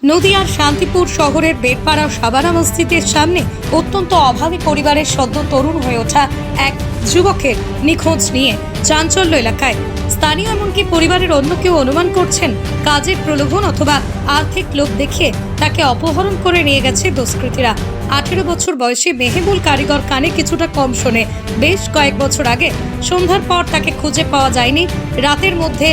নদিয়ার শান্তিপুর শহরের বেড়পাড়া সাবানা মসজিদের সামনে অত্যন্ত অভাবী পরিবারের সদ্য তরুণ হয়ে ওঠা এক যুবকের নিখোঁজ নিয়ে চাঞ্চল্য এলাকায়। স্থানীয় এমনকি পরিবারের অন্য কেউ অনুমান করছেন কাজের প্রলোভন অথবা আর্থিক লোভ দেখিয়ে তাকে অপহরণ করে নিয়ে গেছে দুষ্কৃতীরা। 18 বছর বয়সী মেহেবুল কারিগর কানে কিছুটা কম শোনে। বেশ কয়েক বছর আগে সন্ধ্যার পর তাকে খুঁজে পাওয়া যায়নি, রাতের মধ্যে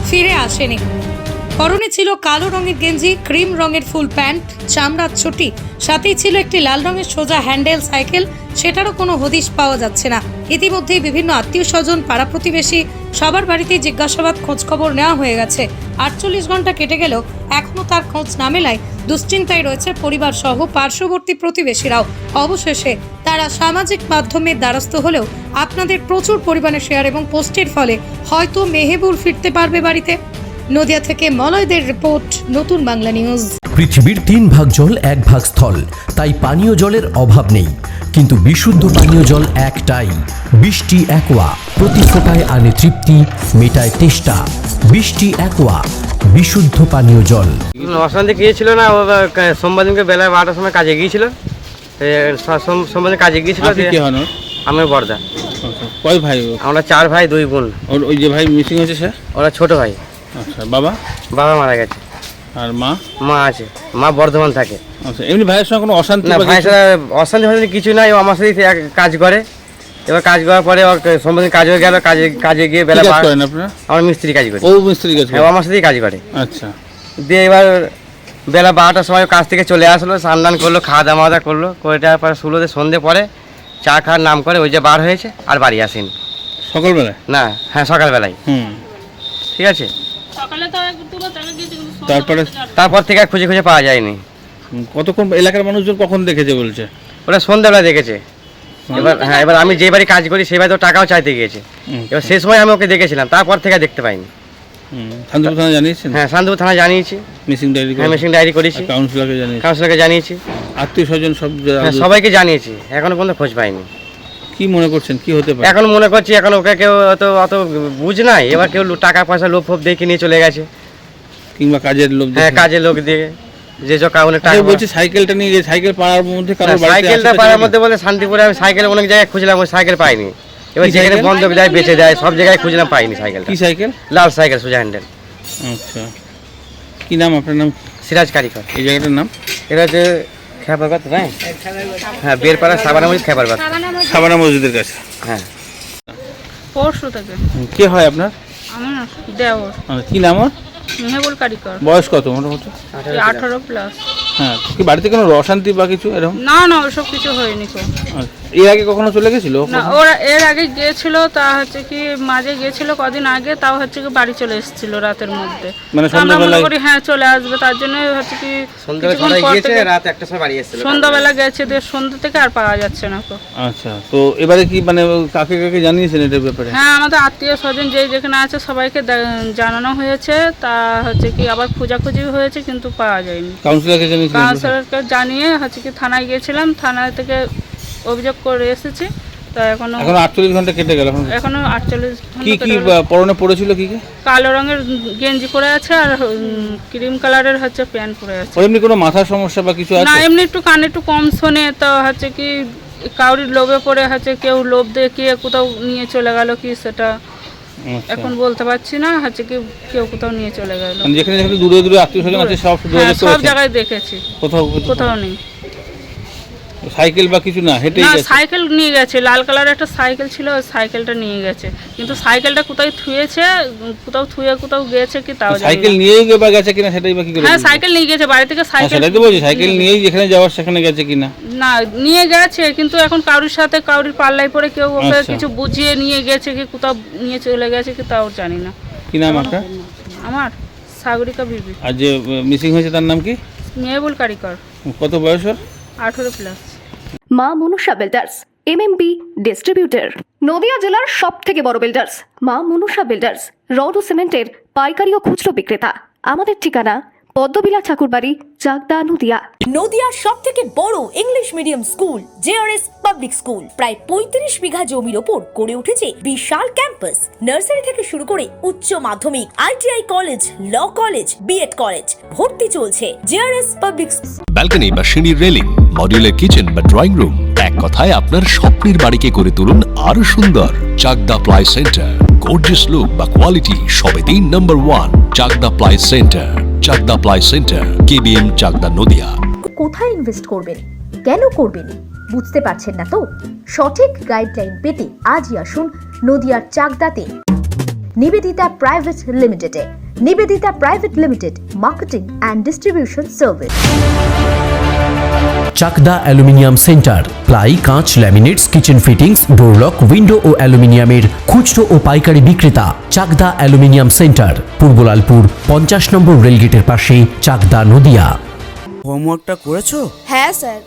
ফিরে আসেনি। পরনে ছিল কালো রঙের গেঞ্জি, ক্রিম রঙের ফুল প্যান্ট, চামড়ার চটি, সাথেই ছিল একটি লাল রঙের সোজা হ্যান্ডেল সাইকেল। সেটারও কোনো হদিশ পাওয়া যাচ্ছে না। ইতিমধ্যেই বিভিন্ন আত্মীয় স্বজন, পাড়া প্রতিবেশী সবার বাড়িতেই জিজ্ঞাসাবাদ খোঁজখবর নেওয়া হয়ে গেছে। 48 ঘন্টা কেটে গেলেও এখনও তার খোঁজ না মেলায় দুশ্চিন্তায় রয়েছে পরিবার সহ পার্শ্ববর্তী প্রতিবেশীরাও। অবশেষে তারা সামাজিক মাধ্যমের দ্বারস্থ হলেও আপনাদের প্রচুর পরিমাণে শেয়ার এবং পোস্টের ফলে হয়তো মেহেবুল ফিরতে পারবে বাড়িতে। নদিয়া থেকে মলয়দের রিপোর্ট, নতুন বাংলা নিউজ। পৃথিবীর 3 ভাগ জল 1 ভাগ স্থল, তাই পানীয় জলের অভাব নেই। কিন্তু বিশুদ্ধ পানীয় জল একটাই, বৃষ্টি অ্যাকোয়া। প্রতি ফোঁটায় আনে তৃপ্তি, মেটায় তেষ্টা। বৃষ্টি অ্যাকোয়া, বিশুদ্ধ পানীয় জল। অশান্তি গিয়েছিল না, ও সোমবার দিনকে বেলা 12টার সময় কাজে গিয়েছিল। সোমবার দিন কাজে গিয়েছিল। আমি বর্দা। কয় ভাই? আমরা 4 ভাই 2 বোন। ওই যে ভাই মিসিং হয়েছে সে? ওরা ছোট ভাই। আচ্ছা, বাবা? বাবা মারা গেছে। আর মা? মা আছে, মা বর্ধমান থাকে। আচ্ছা, এমনি ভাইয়ের সঙ্গে কোনো অশান্তি? না, ভাইয়ের সাথে অশান্তি কিছু নাই। ও আমার সাথে কাজ করে। এবার কাজ করার পরে ওর সোমবার দিন কাজ হয়ে গেল। কাজে গিয়ে বেলা করেন আপনারা? আমার মিস্ত্রি কাজ করে। ও মিস্ত্রি কাজ করে? আমার সাথেই কাজ করে। আচ্ছা। দিয়ে এবার বেলা 12টার সময় কাজ থেকে চলে আসলো, স্নান করলো, খাওয়া দাওয়া করলো, করে দেওয়ার পরে শুলোতে সন্ধে পরে চা খাওয়ার নাম করে ওই যে বার হয়েছে, আর বাড়ি আসেনি। সকালবেলায়? না, হ্যাঁ সকালবেলায়। ঠিক আছে। তারপর থেকে খুঁজে খুঁজে পাওয়া যায়নি। কতক্ষণ এলাকার মানুষজন কখন দেখেছে বলছে? ওরা সন্ধ্যাবেলা দেখেছে। এবার আমি যে বাড়ি কাজ করি সেই বাড়ি তো টাকাও চাইতে গিয়েছে। এবার সেই সময় আমি ওকে দেখেছিলাম, তারপর থেকে দেখতে পাইনি। শান্তিপুর থানা জানিয়েছেন? হ্যাঁ, শান্তিপুর থানা জানিয়েছি। Missing diary? হ্যাঁ, মিসিং ডায়েরি করেছি। কাউন্সিলরকে জানিয়েছি। আত্মীয় স্বজন সব? সবাইকে জানিয়েছি, এখনো পর্যন্ত খোঁজ পাইনি। কি মনে করছেন কি হতে পারে? এখন মনে করছি এখন ওকে কেউ অত বুঝ নাই। এবার কেউ টাকা পয়সা লোভ ফোভ দেখে নিয়ে চলে গেছে, কিংবা কাজের লোক? হ্যাঁ, কাজের লোক দিয়ে যে কারণে টাকা বলছি। সাইকেলটা নিয়ে গেছে, সাইকেল পাড়ার মধ্যে সাইকেলটা পাড়ার মধ্যে বলে শান্তিপুরে আমি সাইকেল অনেক জায়গায় খুঁজলাম, ওই সাইকেল পাইনি। এবার যেখানে বন্ধক দেয় বেঁচে দেয় সব জায়গায় খুঁজলাম, পাইনি সাইকেল। কি সাইকেল? লাল সাইকেল, সোজা হ্যান্ডেল। আচ্ছা, কি নাম আপনার? নাম সিরাজ কারিগর। এই জায়গাটার নাম? এটা হচ্ছে খেপারগত, তাই? হ্যাঁ, বেরপাড়া সাবানা মসজিদ, খেপারগত, সাবানা মসজিদের কাছে। হ্যাঁ। পরশু থেকে। কে হয় আপনার? আমার দেওর। কি নাম ওর? মেহেবুল কারিগর। বয়স কত মোটামুটি? 18+। হ্যাঁ। কি বাড়িতে কোনো অশান্তি বা কিছু এরকম? না না, ওসব কিছু হয়নি তো। এর আগে কখনো চলে গেছিল? না, ওরা এর আগে গিয়েছিল, তা হচ্ছে কি মাঝে গিয়েছিল কদিন আগে, তাও হচ্ছে কি বাড়ি চলে এসেছিল রাতের মধ্যে। মানে আমরা মনে করি হ্যাঁ চলে আসবে, তার জন্য হচ্ছে কি সন্ধ্যাবেলা গেছে, সন্ধ্যা থেকে আর পাওয়া যাচ্ছে না তো। আচ্ছা, তো এবারে কি মানে কাকে কাকে জানিয়েছেন এটার ব্যাপারে? হ্যাঁ, আমাদের আত্মীয় স্বজন যেখানে আছে সবাইকে জানানো হয়েছে, তা হচ্ছে কি আবার খোঁজাখুঁজি হয়েছে কিন্তু পাওয়া যায়নি। কাউন্সিলরকে জানিয়েছেন? কাউন্সিলরকে জানিয়ে হচ্ছে কি থানায় গিয়েছিলাম, থানা থেকে অভিযোগ করে এসেছি। তো এখনো 48 ঘন্টা কেটে গেল। এখনো 48 কি ঘন্টা। কি পরনে পড়েছিল? কি কি? কালো রঙের গেঞ্জি পরে আছে আর ক্রিম কালারের হচ্ছে প্যান্ট পরে আছে। এমনি কোনো মাথার সমস্যা বা কিছু আছে? না, এমনি একটু কানে একটু কম শোনে, তো হচ্ছে কি কাউরির লোভে পড়ে হচ্ছে কেউ লোভ দেখিয়ে কোথাও নিয়ে চলে গেল কি সেটা এখন বলতে পারছি না। হচ্ছে কি কেউ কোথাও নিয়ে চলে গেল। যেখানে যেখানে দূরে দূরে আত্মীয় স্বজন আছে সব জায়গায় দেখেছি, কোথাও নেই। সাইকেল বা কিছু না, হেঁটে না, সাইকেল নিয়ে গেছে। লাল কালার একটা সাইকেল ছিল, ওই সাইকেলটা নিয়ে গেছে, কিন্তু সাইকেলটা কোথায় থুয়েছে, কোথাও গেছে কি তাও জানি না। সাইকেল নিয়েই বা গেছে কিনা সেটাই বা কি করে? হ্যাঁ, সাইকেল নিয়ে গেছে বাড়ি থেকে। সাইকেল সেটাই তো বলছি, সাইকেল নিয়েই যেখানে যাওয়ার সেখানে গেছে কিনা। না, নিয়ে গেছে, কিন্তু এখন কারোর সাথে কারোর পাল্লায় পড়ে কেউ ওকে কিছু বুঝিয়ে নিয়ে গেছে কি কোথাও নিয়ে চলে গেছে কি তাও জানি না। কি নাম আপনার? আমার সাগরিকা বিবি। আর যে মিসিং হয়েছে তার নাম কি? মেহেবুল কারিগর। কত বয়স ওর? 18+। মা Manusha builders, MMB distributor, Nadia জেলার সবথেকে বড় বিল্ডার্স। মা মনুষা বিল্ডার্স রড ও সিমেন্টের পাইকারি ও খুচরো বিক্রেতা। আমাদের ঠিকানা পদ্মবিলা ঠাকুরবাড়ি, চাকদা, নদিয়া। নদিয়ার সব থেকে বড় English medium school JRS public school প্রায় 35 বিঘা জমির ওপর গড়ে উঠেছে বিশাল ক্যাম্পাস। নার্সারি থেকে শুরু করে উচ্চ মাধ্যমিক, ITI college, law college, BEd college, ভর্তি চলছে জেআরএস পাবলিক। ব্যালকনি বা সিঁড়ির রেলিং, মডিউলার কিচেন বা ড্রয়িং রুম, এক কথায় আপনার স্বপ্নের বাড়িকে করে তুলুন আরো সুন্দর। Chakdah ply centre, gorgeous look বা কোয়ালিটি সবে 3 number 1 Chakdah ply centre. Chakdah ply centre, KBM, Chakdah, Nadia. কোথায় ইনভেস্ট করবেন, কেন করবেন বুঝতে পারছেন না তো? সঠিক গাইডলাইন পেতে আজই আসুন নদিয়ার চাকদাতে নিবেদিতা প্রাইভেট লিমিটেডে। Nivedita private limited, marketing and distribution service. Chakdah aluminium centre, ply, কাঁচ, laminates, kitchen fittings, door lock, window ও অ্যালুমিনিয়ামের খুচরো ও পাইকারি বিক্রেতা। Chakdah aluminium centre, Purbalalpur 50 number রেলগেটের পাশে, চাকদা, নদিয়া। হোমওয়ার্কটা করেছো? হ্যাঁ স্যার।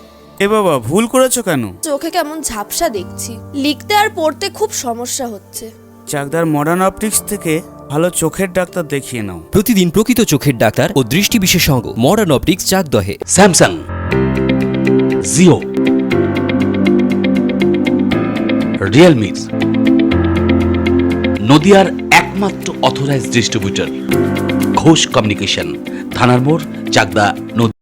এ বাবা, ভুল করেছো কেন? চোখে কেমন ঝাপসা দেখছি, লিখতে আর পড়তে খুব সমস্যা হচ্ছে। চাকদার মডার্ন অপটিক্স থেকে ভালো চোখের ডাক্তার দেখিয়ে নাও। প্রতিদিন প্রকৃত চোখের ডাক্তার ও দৃষ্টি বিশেষজ্ঞ মডার্ন অপটিক্স, চাকদহে। স্যামসাং, জিও, রিয়েলমি, নদিয়ার একমাত্র অথরাইজড ডিস্ট্রিবিউটর ঘোষ কমিউনিকেশন, থানার মোড়, চাকদা, নদিয়া।